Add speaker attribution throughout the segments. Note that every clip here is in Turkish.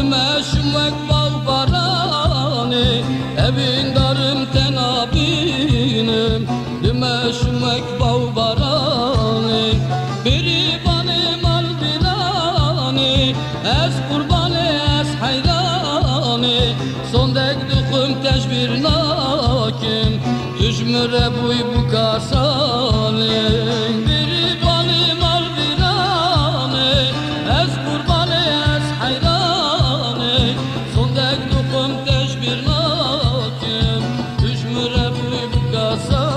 Speaker 1: Dümüşmek bal barani, evin darım tenabinim. Dümüşmek bal barani, biri bani mal bilani. Ez kurbanı ez hayrani, son dek dukum teşbir nakim. Düşmüre buy bu kasani. Biri bani mal bilani, ez kurbanı ez hayrani. Son dek dukum teşbir nakim. Düşmüre buy bu kasani.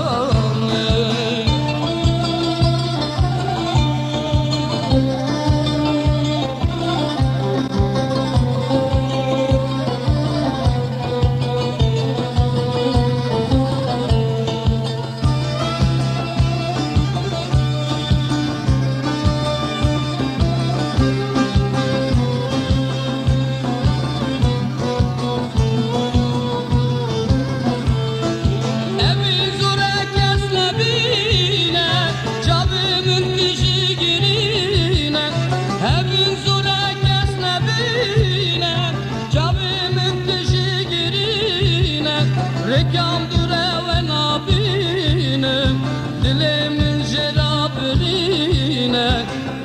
Speaker 1: Rekam dure ve nabinim, dilimin jerabrine.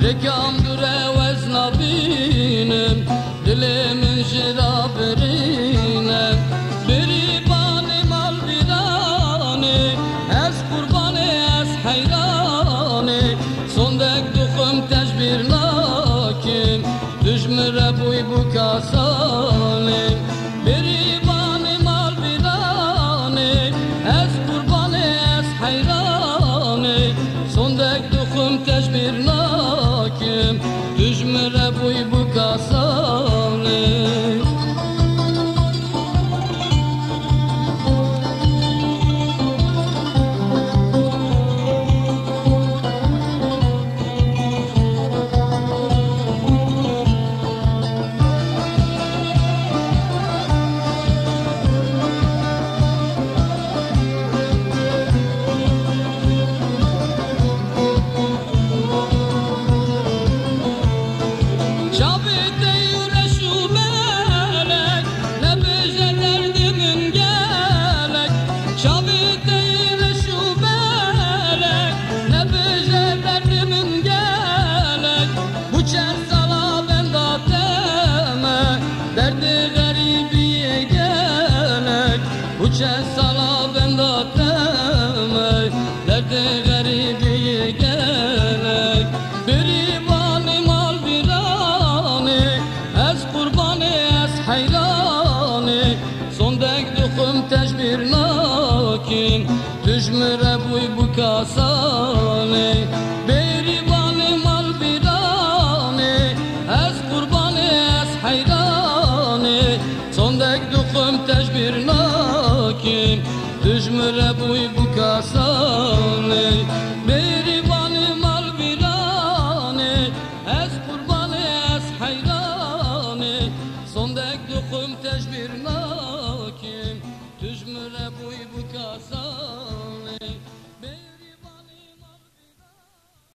Speaker 1: Rekam dure ve nabinim, dilimin jerabrine. Biri bani mal birani, ez kurbanı ez hayrani. Son dek dukum teşbir lakin, düşmüre buy bu kasani. Biri ez kurbanı ez hayrani, son dek dukum teşbir lakim. Düşmüre buy bu kasani. Uçer sala ben datemek, derdi garibiye gelek. Biri bani mal birani, ez kurbanı ez hayrani. Son dek dukum teşbir lakin, düşmüre buy bu kasani. Biri bani mal birani, ez kurbanı ez hayrani. Son dek dukum teşbir lakin, düşmüre buy bu kasani.